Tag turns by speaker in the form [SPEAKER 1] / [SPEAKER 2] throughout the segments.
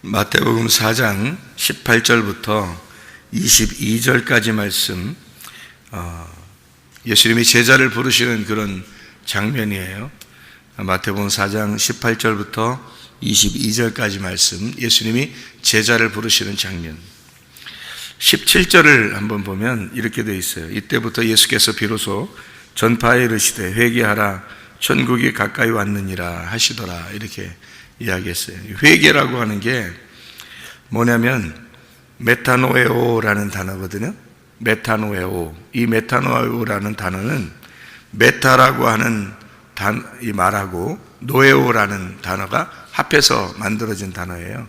[SPEAKER 1] 마태복음 4장 18절부터 22절까지 말씀, 예수님이 제자를 부르시는 그런 장면이에요. 마태복음 4장 18절부터 22절까지 말씀, 예수님이 제자를 부르시는 장면. 17절을 한번 보면 이렇게 되어 있어요. 이때부터 예수께서 비로소 전파에 이르시되 회개하라, 천국이 가까이 왔느니라 하시더라, 이렇게 이야기했어요. 회개라고 하는 게 뭐냐면 메타노에오라는 단어거든요. 메타노에오. 이 메타노에오라는 단어는 메타라고 하는 이 말하고 노에오라는 단어가 합해서 만들어진 단어예요.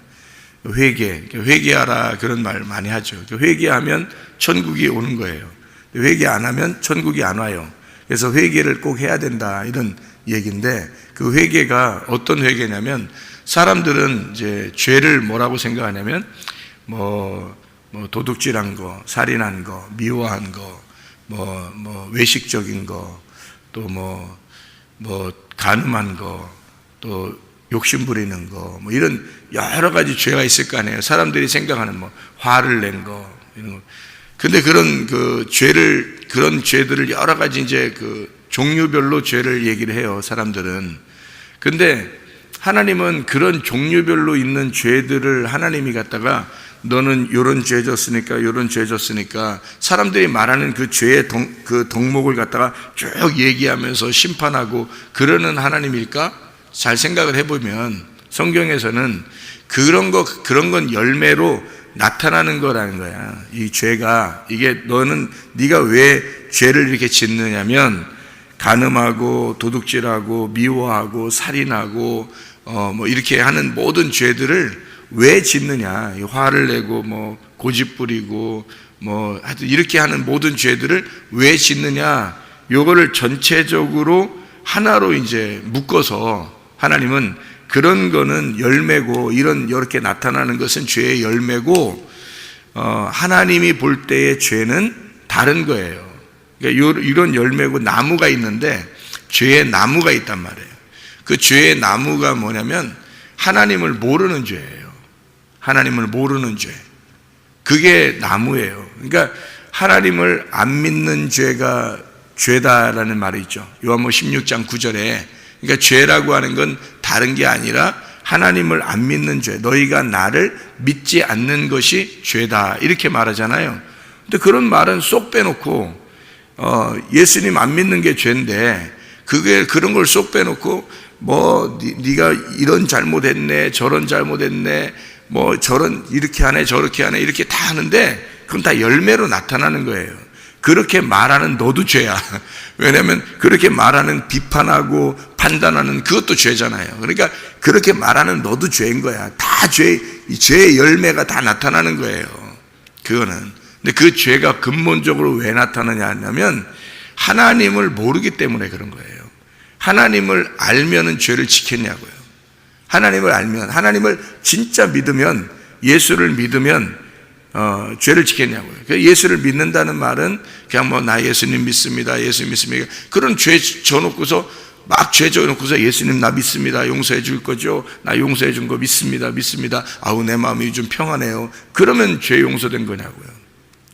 [SPEAKER 1] 회개하라, 그런 말 많이 하죠. 회개하면 천국이 오는 거예요. 회개 안 하면 천국이 안 와요. 그래서 회개를 꼭 해야 된다, 이런 얘기인데, 그 회개가 어떤 회개냐면, 사람들은 이제 죄를 뭐라고 생각하냐면 도둑질한 거, 살인한 거, 미워한 거, 외식적인 거, 또 간음한 거, 또 욕심 부리는 거, 이런 여러 가지 죄가 있을 거 아니에요. 사람들이 생각하는 화를 낸 거, 이런 거. 근데 그런 그런 죄들을 여러 가지 이제 종류별로 죄를 얘기를 해요, 사람들은. 근데 하나님은 그런 종류별로 있는 죄들을 하나님이 갖다가 너는 요런 죄 졌으니까 요런 죄 졌으니까 사람들이 말하는 그 죄의 덕목을 갖다가 쭉 얘기하면서 심판하고 그러는 하나님일까? 잘 생각을 해보면 성경에서는 그런 건 열매로 나타나는 거라는 거야. 이 죄가, 이게 네가 왜 죄를 이렇게 짓느냐면 간음하고 도둑질하고 미워하고 살인하고 이렇게 하는 모든 죄들을 왜 짓느냐, 화를 내고 고집 부리고 하여튼 이렇게 하는 모든 죄들을 왜 짓느냐, 요거를 전체적으로 하나로 이제 묶어서 하나님은 그런 거는 열매고, 이렇게 나타나는 것은 죄의 열매고, 하나님이 볼 때의 죄는 다른 거예요. 그러니까 이런 열매고 나무가 있는데 죄의 나무가 있단 말이에요. 그 죄의 나무가 뭐냐면 하나님을 모르는 죄예요. 하나님을 모르는 죄. 그게 나무예요. 그러니까 하나님을 안 믿는 죄가 죄다라는 말이 있죠. 요한복음 16장 9절에. 그러니까 죄라고 하는 건 다른 게 아니라 하나님을 안 믿는 죄. 너희가 나를 믿지 않는 것이 죄다, 이렇게 말하잖아요. 근데 그런 말은 쏙 빼놓고 예수님 안 믿는 게 죄인데 그런 걸 쏙 빼놓고 네가 이런 잘못했네, 저런 잘못했네, 저런 이렇게 하네, 저렇게 하네, 이렇게 다 하는데 그건 다 열매로 나타나는 거예요. 그렇게 말하는 너도 죄야. 왜냐하면 그렇게 말하는, 비판하고 판단하는 그것도 죄잖아요. 그러니까 그렇게 말하는 너도 죄인 거야. 다 죄의 열매가 다 나타나는 거예요. 그거는. 근데 그 죄가 근본적으로 왜 나타나냐 하면 하나님을 모르기 때문에 그런 거예요. 하나님을 알면은 죄를 지켰냐고요. 하나님을 알면, 하나님을 진짜 믿으면, 예수를 믿으면 죄를 지켰냐고요. 예수를 믿는다는 말은 그냥 나 예수님 믿습니다, 예수님 믿습니다, 그런 죄 져놓고서 막 죄 져놓고서 예수님 나 믿습니다, 용서해 줄 거죠, 나 용서해 준 거 믿습니다, 아우 내 마음이 좀 평안해요, 그러면 죄 용서된 거냐고요.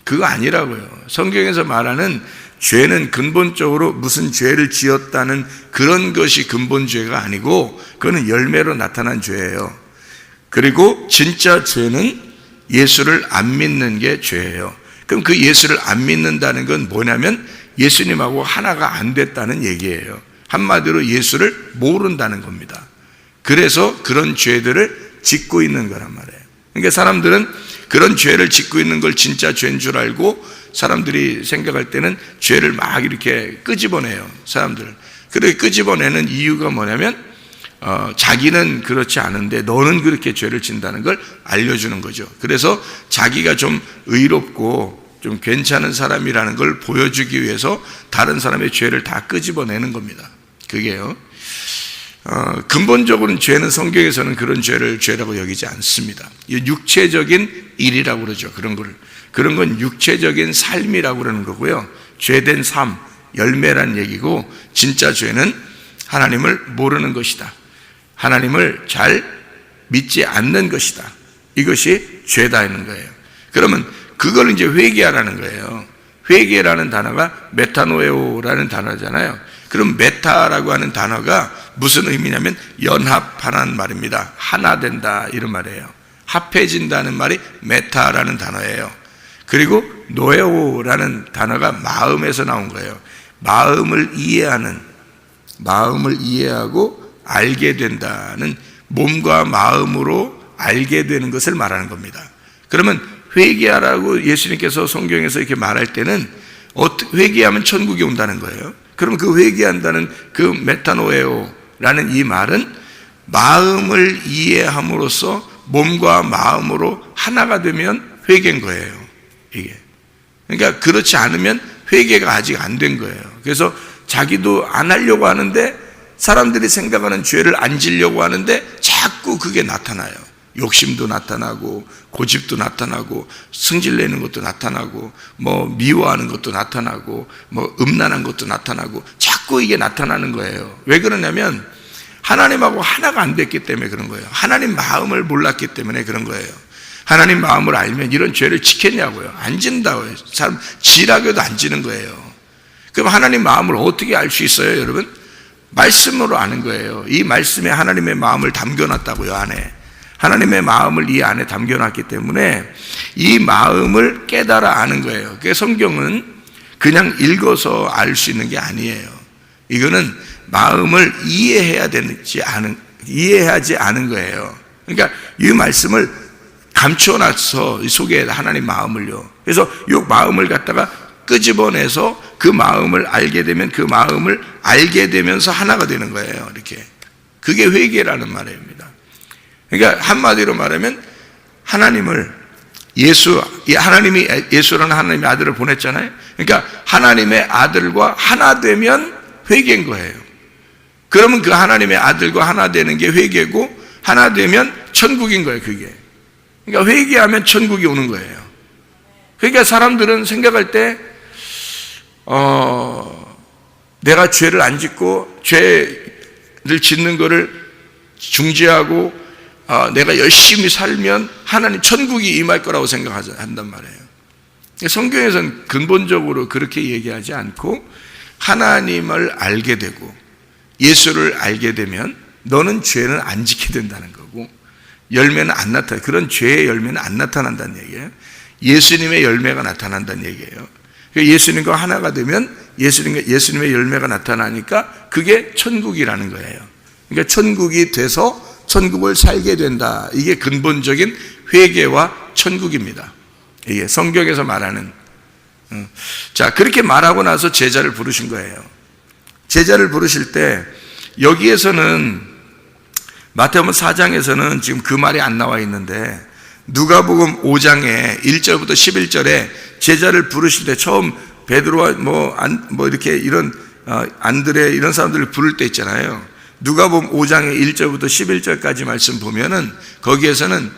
[SPEAKER 1] 그거 아니라고요. 성경에서 말하는 죄는 근본적으로 무슨 죄를 지었다는 그런 것이 근본 죄가 아니고 그거는 열매로 나타난 죄예요. 그리고 진짜 죄는 예수를 안 믿는 게 죄예요. 그럼 그 예수를 안 믿는다는 건 뭐냐면 예수님하고 하나가 안 됐다는 얘기예요. 한마디로 예수를 모른다는 겁니다. 그래서 그런 죄들을 짓고 있는 거란 말이에요. 그러니까 사람들은 그런 죄를 짓고 있는 걸 진짜 죄인 줄 알고 사람들이 생각할 때는 죄를 막 이렇게 끄집어내요, 사람들. 그렇게 끄집어내는 이유가 뭐냐면 자기는 그렇지 않은데 너는 그렇게 죄를 짓는다는 걸 알려주는 거죠. 그래서 자기가 좀 의롭고 좀 괜찮은 사람이라는 걸 보여주기 위해서 다른 사람의 죄를 다 끄집어내는 겁니다. 그게요. 근본적으로는 죄는 성경에서는 그런 죄를 죄라고 여기지 않습니다. 육체적인 일이라고 그러죠. 그런 건 육체적인 삶이라고 그러는 거고요. 죄된 삶, 열매란 얘기고, 진짜 죄는 하나님을 모르는 것이다, 하나님을 잘 믿지 않는 것이다, 이것이 죄다 하는 거예요. 그러면 그걸 이제 회개하라는 거예요. 회개라는 단어가 메타노에오라는 단어잖아요. 그럼 메타라고 하는 단어가 무슨 의미냐면 연합하라는 말입니다. 하나 된다 이런 말이에요. 합해진다는 말이 메타라는 단어예요. 그리고 노에오라는 단어가 마음에서 나온 거예요. 마음을 이해하고 알게 된다는, 몸과 마음으로 알게 되는 것을 말하는 겁니다. 그러면 회개하라고 예수님께서 성경에서 이렇게 말할 때는 회개하면 천국이 온다는 거예요. 그러면 그 회개한다는 그 메타노에오라는 이 말은 마음을 이해함으로써 몸과 마음으로 하나가 되면 회개인 거예요. 이게. 그러니까 그렇지 않으면 회개가 아직 안 된 거예요. 그래서 자기도 안 하려고 하는데, 사람들이 생각하는 죄를 안 지려고 하는데 자꾸 그게 나타나요. 욕심도 나타나고 고집도 나타나고 승질내는 것도 나타나고 뭐 미워하는 것도 나타나고 뭐 음란한 것도 나타나고 자꾸 이게 나타나는 거예요. 왜 그러냐면 하나님하고 하나가 안 됐기 때문에 그런 거예요. 하나님 마음을 몰랐기 때문에 그런 거예요. 하나님 마음을 알면 이런 죄를 지켰냐고요. 안 진다고요. 사람 지라고도 안 지는 거예요. 그럼 하나님 마음을 어떻게 알 수 있어요, 여러분? 말씀으로 아는 거예요. 이 말씀에 하나님의 마음을 담겨놨다고요, 안에. 하나님의 마음을 이 안에 담겨놨기 때문에 이 마음을 깨달아 아는 거예요. 그래서 성경은 그냥 읽어서 알 수 있는 게 아니에요. 이거는 마음을 이해하지 않은 거예요. 그러니까 이 말씀을 감춰놔서 이 속에 하나님 마음을요. 그래서 이 마음을 갖다가 끄집어내서 그 마음을 알게 되면 그 마음을 알게 되면서 하나가 되는 거예요. 이렇게. 그게 회개라는 말입니다. 그러니까 한마디로 말하면 하나님이 예수라는 하나님의 아들을 보냈잖아요. 그러니까 하나님의 아들과 하나 되면 회개인 거예요. 그러면 그 하나님의 아들과 하나 되는 게 회개고, 하나 되면 천국인 거예요, 그게. 그러니까 회개하면 천국이 오는 거예요. 그러니까 사람들은 생각할 때 내가 죄를 안 짓고 죄를 짓는 거를 중지하고 내가 열심히 살면 하나님 천국이 임할 거라고 생각한단 말이에요. 성경에서는 근본적으로 그렇게 얘기하지 않고 하나님을 알게 되고 예수를 알게 되면 너는 죄는 안 지게 된다는 거고, 열매는 안 나타나, 그런 죄의 열매는 안 나타난다는 얘기예요. 예수님의 열매가 나타난다는 얘기예요. 예수님과 하나가 되면 예수님의 열매가 나타나니까 그게 천국이라는 거예요. 그러니까 천국이 돼서 천국을 살게 된다. 이게 근본적인 회개와 천국입니다. 이게 성경에서 말하는. 자, 그렇게 말하고 나서 제자를 부르신 거예요. 제자를 부르실 때 여기에서는 마태복음 4장에서는 지금 그 말이 안 나와 있는데, 누가복음 5장에 1절부터 11절에 제자를 부르실 때 처음 베드로와 이렇게 이런 안드레 이런 사람들을 부를 때 있잖아요. 누가복음 5장의 1절부터 11절까지 말씀 보면은 거기에서는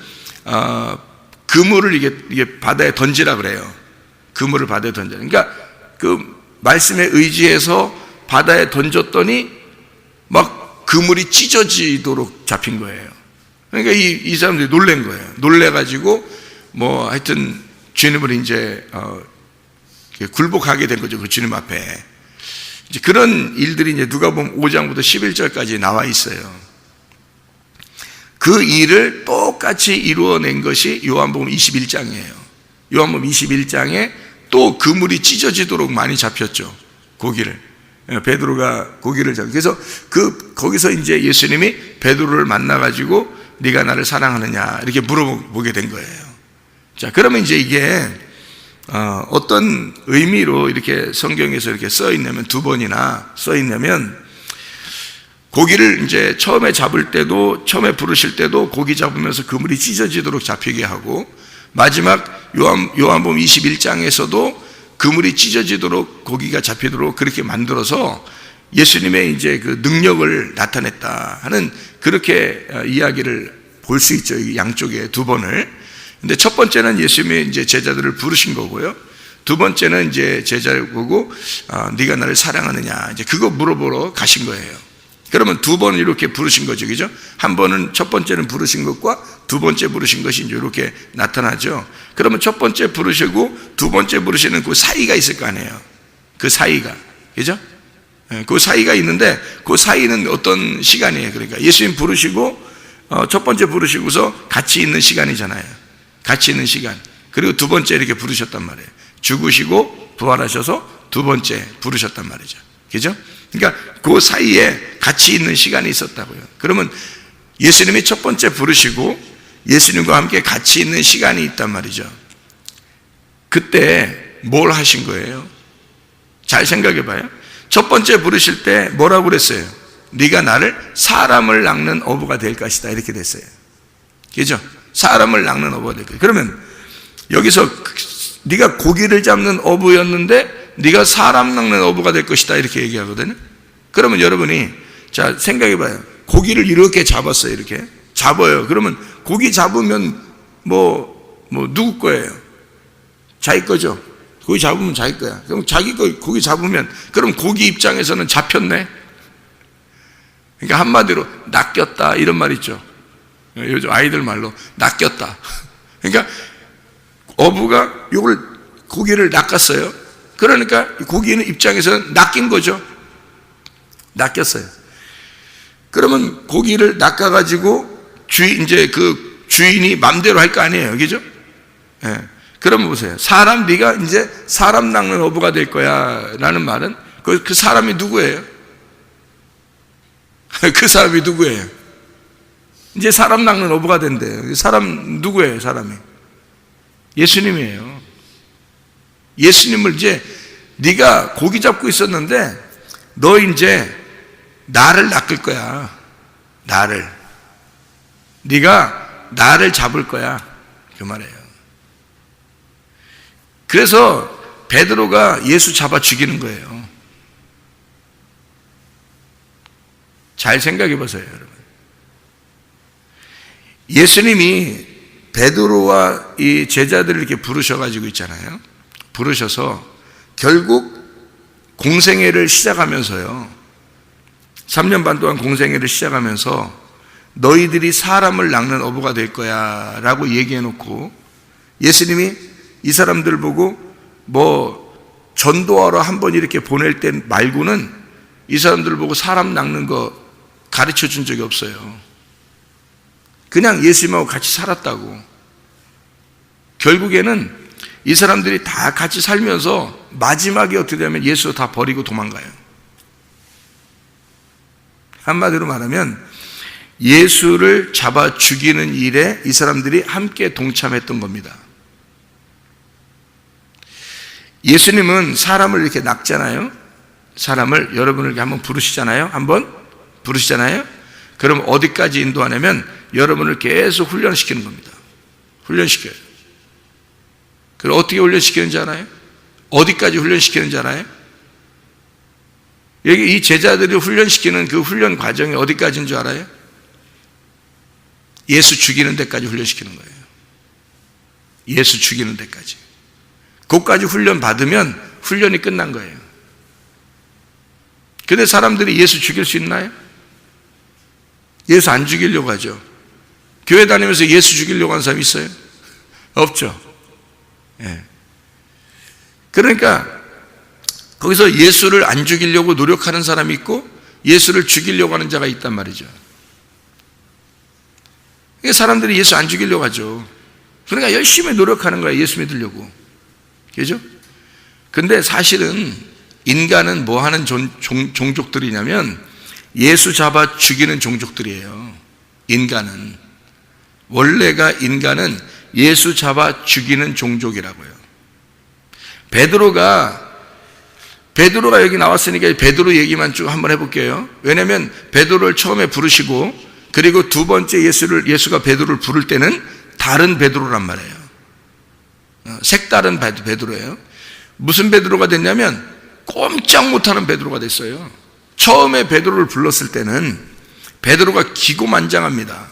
[SPEAKER 1] 그물을 이게 바다에 던지라 그래요. 그물을 바다에 던져. 그러니까 그 말씀에 의지해서 바다에 던졌더니 막 그물이 찢어지도록 잡힌 거예요. 그러니까 이 사람들이 놀란 거예요. 놀래가지고 하여튼 주님을 이제 굴복하게 된 거죠. 그 주님 앞에. 이제 그런 일들이 이제 누가복음 5장부터 11절까지 나와 있어요. 그 일을 똑같이 이루어낸 것이 요한복음 21장이에요. 요한복음 21장에 또 그물이 찢어지도록 많이 잡혔죠. 고기를. 베드로가 고기를 잡고. 그래서 거기서 이제 예수님이 베드로를 만나가지고 네가 나를 사랑하느냐 이렇게 물어보게 된 거예요. 자, 그러면 이제 이게 어떤 의미로 이렇게 성경에서 이렇게 써 있냐면, 두 번이나 써 있냐면, 고기를 이제 처음에 처음에 부르실 때도 고기 잡으면서 그물이 찢어지도록 잡히게 하고, 마지막 요한복음 21장에서도 그물이 찢어지도록 고기가 잡히도록 그렇게 만들어서 예수님의 이제 그 능력을 나타냈다 하는, 그렇게 이야기를 볼 수 있죠. 양쪽에 두 번을. 근데 첫 번째는 예수님이 이제 제자들을 부르신 거고요. 두 번째는 이제 제자를 보고 네가 나를 사랑하느냐 이제 그거 물어보러 가신 거예요. 그러면 두 번 이렇게 부르신 거죠. 그죠? 한 번은 첫 번째는 부르신 것과 두 번째 부르신 것이 이제 이렇게 나타나죠. 그러면 첫 번째 부르시고 두 번째 부르시는 그 사이가 있을 거 아니에요. 그 사이가. 그죠? 그 사이가 있는데 그 사이는 어떤 시간이에요. 그러니까 예수님 부르시고 첫 번째 부르시고서 같이 있는 시간이잖아요. 같이 있는 시간. 그리고 두 번째 이렇게 부르셨단 말이에요. 죽으시고 부활하셔서 두 번째 부르셨단 말이죠. 그죠? 그러니까 그 사이에 같이 있는 시간이 있었다고요. 그러면 예수님이 첫 번째 부르시고 예수님과 함께 같이 있는 시간이 있단 말이죠. 그때 뭘 하신 거예요? 잘 생각해 봐요. 첫 번째 부르실 때 뭐라고 그랬어요? 네가 나를 사람을 낚는 어부가 될 것이다 이렇게 됐어요. 그죠? 사람을 낚는 어부가 될 것이다. 그러면 여기서 네가 고기를 잡는 어부였는데 네가 사람 낚는 어부가 될 것이다 이렇게 얘기하거든요. 그러면 여러분이 자 생각해 봐요. 고기를 이렇게 잡았어요. 이렇게 잡아요. 그러면 고기 잡으면 뭐 누구 거예요? 자기 거죠. 고기 잡으면 자기 거야. 그럼 자기 거 고기 잡으면 그럼 고기 입장에서는 잡혔네. 그러니까 한마디로 낚였다 이런 말 있죠. 요즘 아이들 말로 낚였다. 그러니까 어부가 요걸 고기를 낚았어요. 그러니까 고기는 입장에서는 낚인 거죠. 낚였어요. 그러면 고기를 낚아가지고 이제 그 주인이 맘대로 할 거 아니에요. 그죠? 예. 그러면 보세요. 네가 이제 사람 낚는 어부가 될 거야. 라는 말은 그 사람이 누구예요? 그 사람이 누구예요? 이제 사람 낚는 어부가 된대요. 사람 누구예요? 사람이? 예수님이에요. 예수님을 이제 네가 고기 잡고 있었는데 너 이제 나를 낚을 거야. 네가 나를 잡을 거야. 그 말이에요. 그래서 베드로가 예수 잡아 죽이는 거예요. 잘 생각해 보세요, 여러분. 예수님이 베드로와 이 제자들을 이렇게 부르셔가지고 있잖아요. 부르셔서 결국 공생애를 시작하면서요. 3년 반 동안 공생애를 시작하면서 너희들이 사람을 낚는 어부가 될 거야 라고 얘기해 놓고 예수님이 이 사람들 보고 뭐 전도하러 한번 이렇게 보낼 때 말고는 이 사람들 보고 사람 낚는 거 가르쳐 준 적이 없어요. 그냥 예수님하고 같이 살았다고. 결국에는 이 사람들이 다 같이 살면서 마지막에 어떻게 되면 예수 다 버리고 도망가요. 한마디로 말하면 예수를 잡아 죽이는 일에 이 사람들이 함께 동참했던 겁니다. 예수님은 사람을 이렇게 낚잖아요. 사람을 여러분을 이렇게 한번 부르시잖아요. 한번 부르시잖아요. 그럼 어디까지 인도하냐면 여러분을 계속 훈련시키는 겁니다. 훈련시켜요. 그럼 어떻게 훈련시키는지 알아요? 어디까지 훈련시키는지 알아요? 여기 이 제자들이 훈련시키는 그 훈련 과정이 어디까지인 줄 알아요? 예수 죽이는 데까지 훈련시키는 거예요. 예수 죽이는 데까지. 그것까지 훈련 받으면 훈련이 끝난 거예요. 근데 사람들이 예수 죽일 수 있나요? 예수 안 죽이려고 하죠. 교회 다니면서 예수 죽이려고 하는 사람 있어요? 없죠. 예. 그러니까 거기서 예수를 안 죽이려고 노력하는 사람이 있고 예수를 죽이려고 하는 자가 있단 말이죠. 사람들이 예수 안 죽이려고 하죠. 그러니까 열심히 노력하는 거야. 예수 믿으려고. 그죠? 근데 사실은 인간은 뭐 하는 종족들이냐면 예수 잡아 죽이는 종족들이에요. 인간은. 원래가 인간은 예수 잡아 죽이는 종족이라고요. 베드로가 여기 나왔으니까 베드로 얘기만 쭉 한번 해볼게요. 왜냐하면 베드로를 처음에 부르시고 그리고 두 번째 예수가 베드로를 부를 때는 다른 베드로란 말이에요. 색다른 베드로예요. 무슨 베드로가 됐냐면 꼼짝 못하는 베드로가 됐어요. 처음에 베드로를 불렀을 때는 베드로가 기고만장합니다.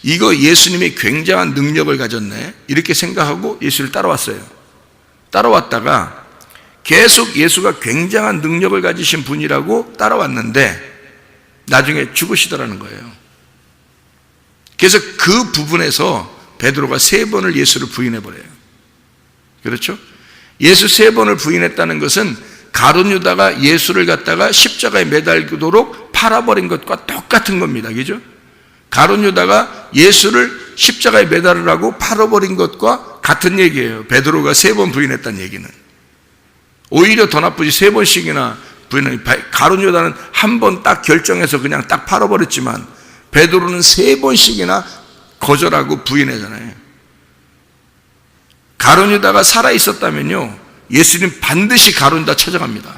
[SPEAKER 1] 이거 예수님이 굉장한 능력을 가졌네 이렇게 생각하고 예수를 따라왔어요. 따라왔다가 계속 예수가 굉장한 능력을 가지신 분이라고 따라왔는데 나중에 죽으시더라는 거예요. 그래서 그 부분에서 베드로가 3번을 예수를 부인해버려요. 그렇죠? 예수 3번을 부인했다는 것은 가룟 유다가 예수를 갖다가 십자가에 매달리도록 팔아버린 것과 똑같은 겁니다. 그죠? 가룟 유다가 예수를 십자가에 매달으라고 팔아버린 것과 같은 얘기예요. 베드로가 3번 부인했다는 얘기는. 오히려 더 나쁘지. 3번씩이나 부인은. 가룟 유다는 한 번 딱 결정해서 그냥 딱 팔아버렸지만 베드로는 3번씩이나 거절하고 부인하잖아요. 가룟 유다가 살아있었다면요, 예수님 반드시 가룟 유다 찾아갑니다.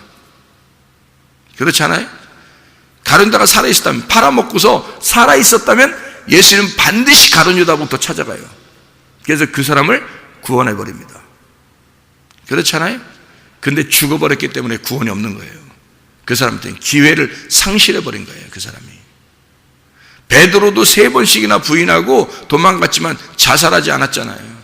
[SPEAKER 1] 그렇지 않아요? 가룟 유다가 살아있었다면, 팔아먹고서 살아있었다면 예수님 반드시 가룟 유다부터 찾아가요. 그래서 그 사람을 구원해버립니다. 그렇지 않아요? 근데 죽어버렸기 때문에 구원이 없는 거예요. 그 사람한테는 기회를 상실해버린 거예요. 그 사람이. 베드로도 3번씩이나 부인하고 도망갔지만 자살하지 않았잖아요.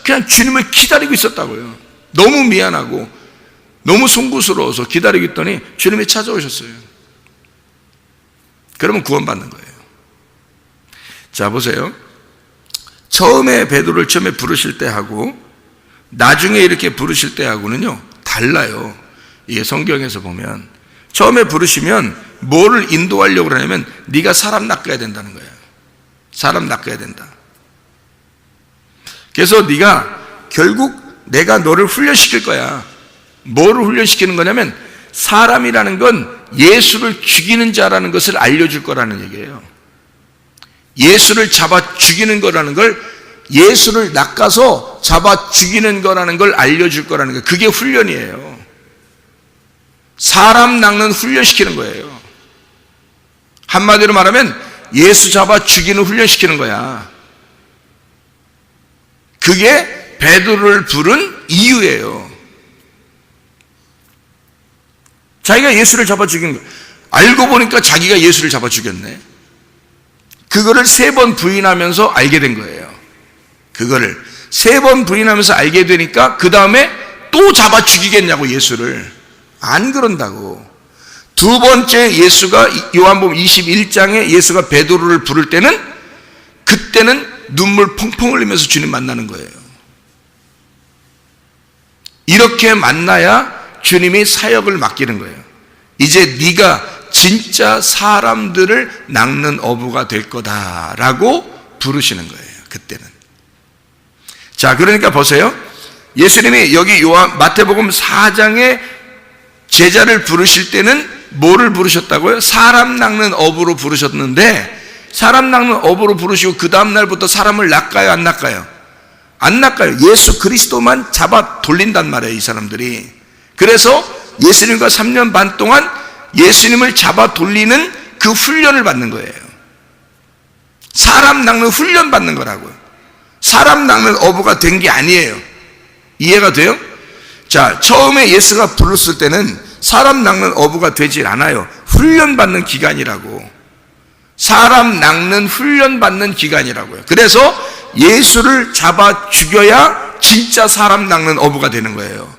[SPEAKER 1] 그냥 주님을 기다리고 있었다고요. 너무 미안하고 너무 송구스러워서 기다리고 있더니 주님이 찾아오셨어요. 그러면 구원받는 거예요. 자, 보세요. 처음에 베드로를 처음에 부르실 때하고 나중에 이렇게 부르실 때하고는요 달라요. 이게 성경에서 보면 처음에 부르시면 뭐를 인도하려고 그러냐면 네가 사람 낚아야 된다는 거예요. 사람 낚아야 된다. 그래서 네가 결국 내가 너를 훈련시킬 거야. 뭐를 훈련시키는 거냐면 사람이라는 건 예수를 죽이는 자라는 것을 알려줄 거라는 얘기예요. 예수를 잡아 죽이는 거라는 걸, 예수를 낚아서 잡아 죽이는 거라는 걸 알려줄 거라는 거예요. 그게 훈련이에요. 사람 낚는 훈련시키는 거예요. 한마디로 말하면 예수 잡아 죽이는 훈련시키는 거야. 그게 베드로를 부른 이유예요. 자기가 예수를 잡아 죽인 거 알고 보니까 자기가 예수를 잡아 죽였네. 그거를 3번 부인하면서 알게 된 거예요. 그거를 3번 부인하면서 알게 되니까 그 다음에 또 잡아 죽이겠냐고, 예수를. 안 그런다고. 2번째 예수가 요한복음 21장에 예수가 베드로를 부를 때는, 그때는 눈물 펑펑 흘리면서 주님 만나는 거예요. 이렇게 만나야 주님이 사역을 맡기는 거예요. 이제 네가 진짜 사람들을 낚는 어부가 될 거다라고 부르시는 거예요. 그때는. 자, 그러니까 보세요. 예수님이 여기 마태복음 4장에 제자를 부르실 때는 뭐를 부르셨다고요? 사람 낚는 어부로 부르셨는데, 사람 낚는 어부로 부르시고 그 다음 날부터 사람을 낚아요, 안 낚아요? 안 낚아요. 예수 그리스도만 잡아 돌린단 말이에요, 이 사람들이. 그래서 예수님과 3년 반 동안 예수님을 잡아 돌리는 그 훈련을 받는 거예요. 사람 낚는 훈련 받는 거라고요. 사람 낚는 어부가 된 게 아니에요. 이해가 돼요? 자, 처음에 예수가 불렀을 때는 사람 낚는 어부가 되질 않아요. 훈련 받는 기간이라고. 사람 낚는 훈련 받는 기간이라고요. 그래서 예수를 잡아 죽여야 진짜 사람 낚는 어부가 되는 거예요.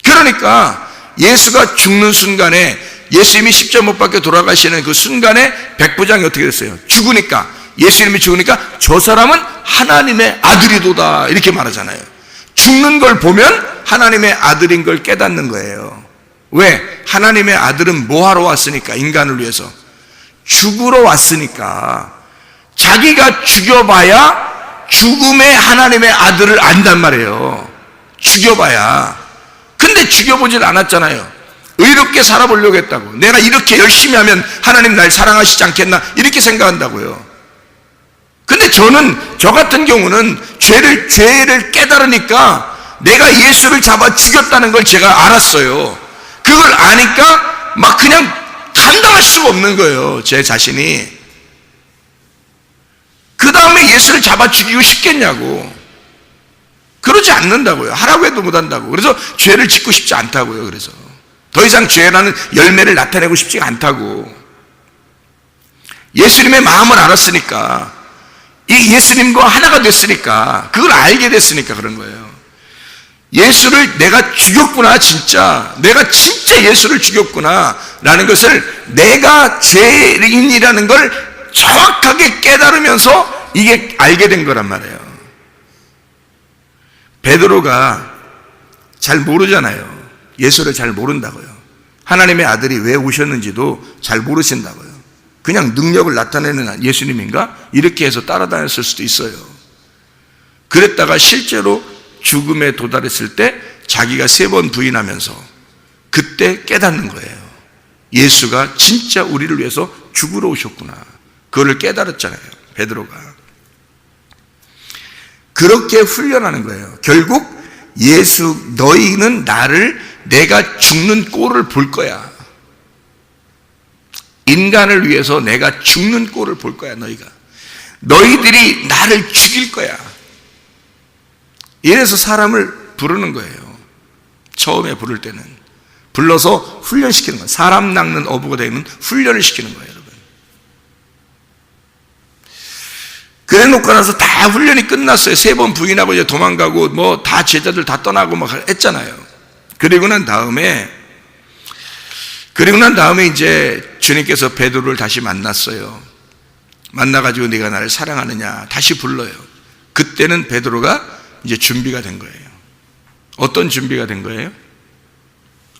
[SPEAKER 1] 그러니까 예수가 죽는 순간에, 예수님이 십자가 못 박혀 돌아가시는 그 순간에 백부장이 어떻게 됐어요? 죽으니까, 예수님이 죽으니까 저 사람은 하나님의 아들이도다 이렇게 말하잖아요. 죽는 걸 보면 하나님의 아들인 걸 깨닫는 거예요. 왜? 하나님의 아들은 뭐하러 왔으니까? 인간을 위해서 죽으러 왔으니까. 자기가 죽여봐야 죽음의 하나님의 아들을 안단 말이에요. 죽여봐야. 근데 죽여보질 않았잖아요. 의롭게 살아보려고 했다고. 내가 이렇게 열심히 하면 하나님 날 사랑하시지 않겠나 이렇게 생각한다고요. 근데 저 같은 경우는 죄를 깨달으니까 내가 예수를 잡아 죽였다는 걸 제가 알았어요. 그걸 아니까 막 그냥 감당할 수가 없는 거예요, 제 자신이. 그 다음에 예수를 잡아 죽이고 싶겠냐고. 그러지 않는다고요. 하라고 해도 못한다고. 그래서 죄를 짓고 싶지 않다고요. 그래서 더 이상 죄라는 열매를 나타내고 싶지가 않다고. 예수님의 마음을 알았으니까, 이 예수님과 하나가 됐으니까, 그걸 알게 됐으니까 그런 거예요. 예수를 내가 죽였구나, 진짜. 내가 진짜 예수를 죽였구나. 라는 것을 내가 죄인이라는 걸 정확하게 깨달으면서 이게 알게 된 거란 말이에요. 베드로가 잘 모르잖아요. 예수를 잘 모른다고요. 하나님의 아들이 왜 오셨는지도 잘 모르신다고요. 그냥 능력을 나타내는 예수님인가? 이렇게 해서 따라다녔을 수도 있어요. 그랬다가 실제로 죽음에 도달했을 때 자기가 3번 부인하면서 그때 깨닫는 거예요. 예수가 진짜 우리를 위해서 죽으러 오셨구나. 그거를 깨달았잖아요, 베드로가. 그렇게 훈련하는 거예요. 결국 너희는 나를, 내가 죽는 꼴을 볼 거야. 인간을 위해서 내가 죽는 꼴을 볼 거야, 너희들이 나를 죽일 거야. 이래서 사람을 부르는 거예요. 처음에 부를 때는 불러서 훈련시키는 거예요. 사람 낚는 어부가 되는 훈련을 시키는 거예요, 여러분. 그래 놓고 나서 다 훈련이 끝났어요. 3번 부인하고 이제 도망가고 뭐 다 제자들 다 떠나고 막 했잖아요. 그리고 난 다음에 이제 주님께서 베드로를 다시 만났어요. 만나가지고 네가 나를 사랑하느냐 다시 불러요. 그때는 베드로가 이제 준비가 된 거예요. 어떤 준비가 된 거예요?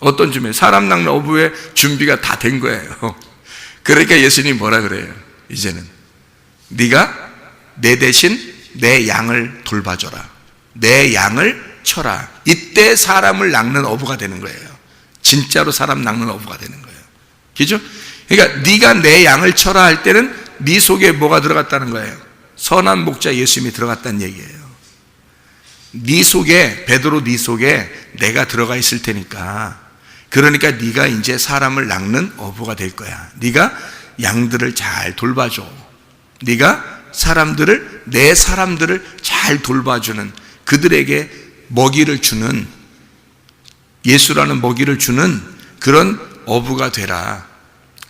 [SPEAKER 1] 어떤 준비? 사람 낚는 어부의 준비가 다 된 거예요. 그러니까 예수님이 뭐라 그래요? 이제는 네가 내 대신 내 양을 돌봐줘라. 내 양을 쳐라. 이때 사람을 낚는 어부가 되는 거예요. 진짜로 사람 낚는 어부가 되는 거예요. 그죠? 그러니까 네가 내 양을 쳐라 할 때는 네 속에 뭐가 들어갔다는 거예요? 선한 목자 예수님이 들어갔다는 얘기예요. 네 속에, 베드로 네 속에 내가 들어가 있을 테니까, 그러니까 네가 이제 사람을 낚는 어부가 될 거야. 네가 양들을 잘 돌봐줘. 네가 내 사람들을 잘 돌봐주는, 그들에게 먹이를 주는, 예수라는 먹이를 주는 그런 어부가 되라.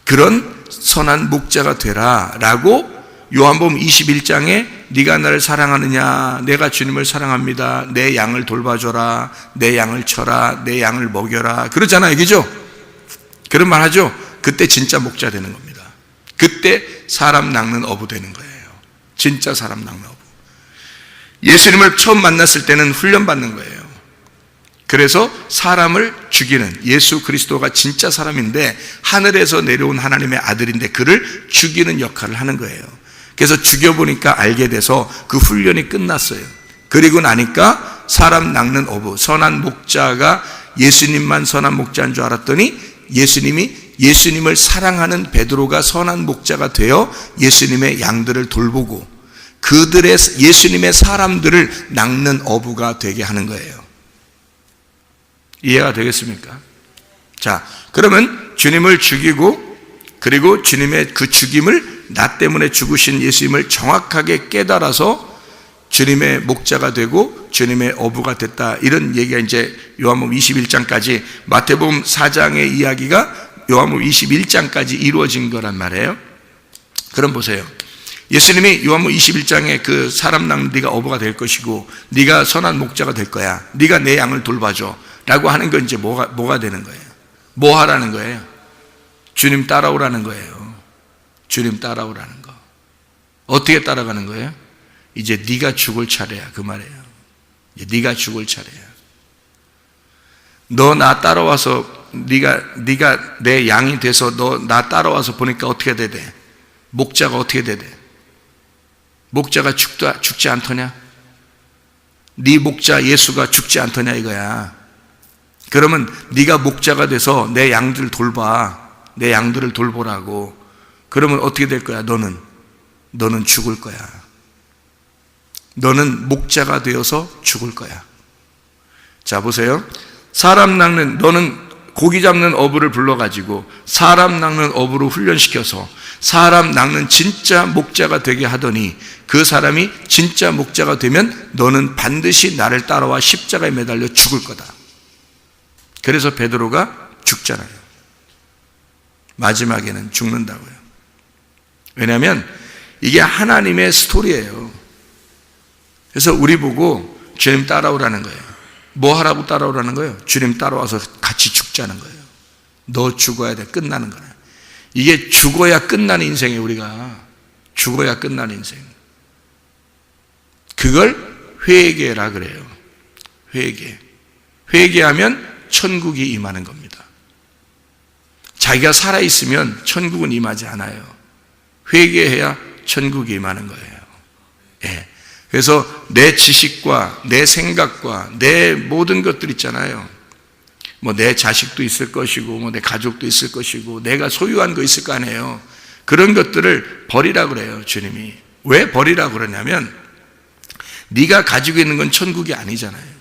[SPEAKER 1] 그런 선한 목자가 되라. 라고 요한복음 21장에 네가 나를 사랑하느냐? 내가 주님을 사랑합니다. 내 양을 돌봐줘라. 내 양을 쳐라. 내 양을 먹여라. 그러잖아요. 그죠? 그런 말 하죠? 그때 진짜 목자 되는 겁니다. 그때 사람 낚는 어부 되는 거예요. 진짜 사람 낚는 어부. 예수님을 처음 만났을 때는 훈련받는 거예요. 그래서 사람을 죽이는, 예수 그리스도가 진짜 사람인데 하늘에서 내려온 하나님의 아들인데 그를 죽이는 역할을 하는 거예요. 그래서 죽여보니까 알게 돼서 그 훈련이 끝났어요. 그리고 나니까 사람 낚는 어부, 선한 목자가 예수님만 선한 목자인 줄 알았더니 예수님을 사랑하는 베드로가 선한 목자가 되어 예수님의 양들을 돌보고 예수님의 사람들을 낚는 어부가 되게 하는 거예요. 이해가 되겠습니까? 자, 그러면 주님을 죽이고, 그리고 주님의 그 죽임을, 나 때문에 죽으신 예수님을 정확하게 깨달아서 주님의 목자가 되고 주님의 어부가 됐다. 이런 얘기가 이제 요한복음 21장까지, 마태복음 4장의 이야기가 요한복음 21장까지 이루어진 거란 말이에요. 그럼 보세요. 예수님이 요한복음 21장에 그 사람 낚는 네가 어부가 될 것이고 네가 선한 목자가 될 거야. 네가 내 양을 돌봐줘. 라고 하는 건 이제 뭐가 되는 거예요? 뭐 하라는 거예요? 주님 따라오라는 거예요. 주님 따라오라는 거. 어떻게 따라가는 거예요? 이제 네가 죽을 차례야, 그 말이에요. 이제 네가 죽을 차례야. 너 나 따라와서 네가 내 양이 돼서 너 나 따라와서 보니까 어떻게 되대? 목자가 어떻게 되대? 목자가 죽지 않더냐? 네 목자 예수가 죽지 않더냐 이거야. 그러면 네가 목자가 돼서 내 양들을 돌봐. 내 양들을 돌보라고. 그러면 어떻게 될 거야? 너는 죽을 거야. 너는 목자가 되어서 죽을 거야. 자, 보세요. 너는 고기 잡는 어부를 불러가지고 사람 낚는 어부로 훈련시켜서 사람 낚는 진짜 목자가 되게 하더니 그 사람이 진짜 목자가 되면 너는 반드시 나를 따라와 십자가에 매달려 죽을 거다. 그래서 베드로가 죽잖아요. 마지막에는 죽는다고요. 왜냐하면 이게 하나님의 스토리예요. 그래서 우리 보고 주님 따라오라는 거예요. 뭐 하라고 따라오라는 거예요? 주님 따라와서 같이 죽자는 거예요. 너 죽어야 돼. 끝나는 거예요. 이게 죽어야 끝나는 인생이에요. 우리가 죽어야 끝나는 인생. 그걸 회개라 그래요. 회개하면 천국이 임하는 겁니다. 자기가 살아있으면 천국은 임하지 않아요. 회개해야 천국이 임하는 거예요. 예. 그래서 내 지식과 내 생각과 내 모든 것들 있잖아요. 뭐 내 자식도 있을 것이고 뭐 내 가족도 있을 것이고 내가 소유한 거 있을 거 아니에요. 그런 것들을 버리라 그래요, 주님이. 왜 버리라 그러냐면 네가 가지고 있는 건 천국이 아니잖아요.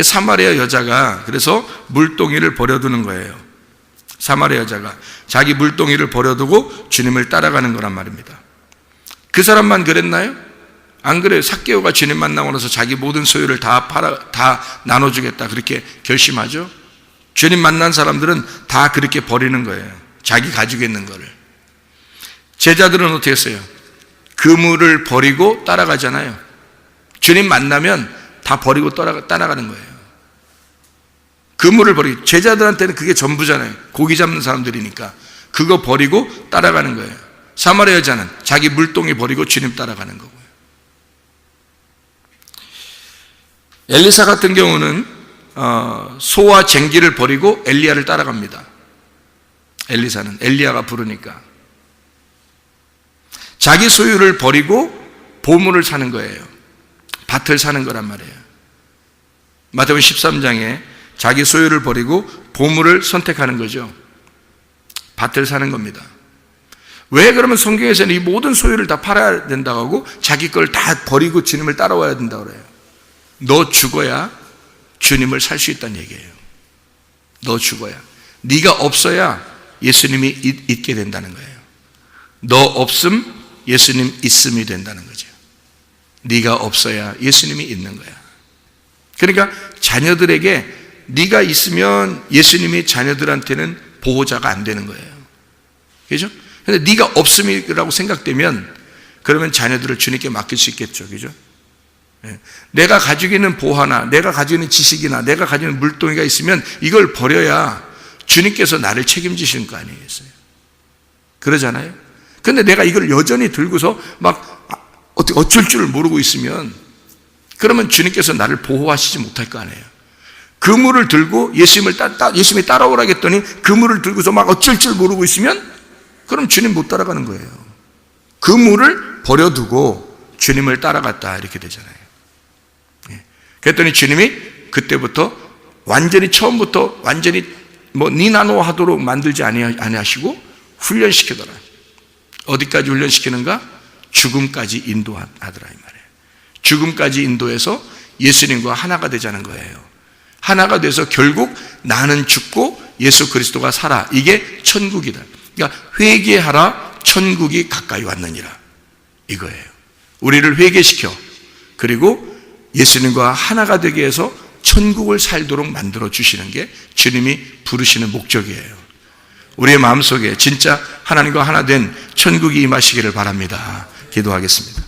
[SPEAKER 1] 사마리아 여자가 그래서 물동이를 버려두는 거예요. 사마리아 여자가 자기 물동이를 버려두고 주님을 따라가는 거란 말입니다. 그 사람만 그랬나요? 안 그래요. 삭개오가 주님 만나고 나서 자기 모든 소유를 다 나눠주겠다 그렇게 결심하죠. 주님 만난 사람들은 다 그렇게 버리는 거예요. 자기 가지고 있는 거를. 제자들은 어떻게 했어요? 그물을 버리고 따라가잖아요. 주님 만나면 다 버리고 따라가는 거예요. 그물을 버리고. 제자들한테는 그게 전부잖아요. 고기 잡는 사람들이니까 그거 버리고 따라가는 거예요. 사마리아 여자는 자기 물동이 버리고 주님 따라가는 거고요. 엘리사 같은 경우는 소와 쟁기를 버리고 엘리야를 따라갑니다. 엘리사는 엘리야가 부르니까 자기 소유를 버리고 보물을 사는 거예요. 밭을 사는 거란 말이에요. 마태복음 13장에 자기 소유를 버리고 보물을 선택하는 거죠. 밭을 사는 겁니다. 왜 그러면 성경에서는 이 모든 소유를 다 팔아야 된다고 하고 자기 걸 다 버리고 주님을 따라와야 된다고 그래요? 너 죽어야 주님을 살 수 있다는 얘기예요. 너 죽어야. 네가 없어야 예수님이 있게 된다는 거예요. 너 없음 예수님 있음이 된다는 거죠. 네가 없어야 예수님이 있는 거야. 그러니까 자녀들에게 네가 있으면 예수님이 자녀들한테는 보호자가 안 되는 거예요. 그죠? 근데 네가 없음이라고 생각되면 그러면 자녀들을 주님께 맡길 수 있겠죠. 그죠? 내가 가지고 있는 보화나 내가 가지고 있는 지식이나 내가 가지고 있는 물동이가 있으면 이걸 버려야 주님께서 나를 책임지시는 거 아니겠어요? 그러잖아요. 근데 내가 이걸 여전히 들고서 막 어쩔 줄 모르고 있으면 그러면 주님께서 나를 보호하시지 못할 거 아니에요. 그물을 들고 예수님이 따라오라 했더니 그물을 들고서 막 어쩔 줄 모르고 있으면 그럼 주님 못 따라가는 거예요. 그물을 버려두고 주님을 따라갔다 이렇게 되잖아요. 그랬더니 주님이 그때부터 완전히 처음부터 완전히 뭐 니나노 하도록 만들지 아니하시고 훈련시키더라. 어디까지 훈련시키는가? 죽음까지 인도하더라 이 말이에요. 죽음까지 인도해서 예수님과 하나가 되자는 거예요. 하나가 돼서 결국 나는 죽고 예수 그리스도가 살아. 이게 천국이다. 그러니까 회개하라 천국이 가까이 왔느니라 이거예요. 우리를 회개시켜 그리고 예수님과 하나가 되게 해서 천국을 살도록 만들어 주시는 게 주님이 부르시는 목적이에요. 우리의 마음속에 진짜 하나님과 하나 된 천국이 임하시기를 바랍니다. 기도하겠습니다.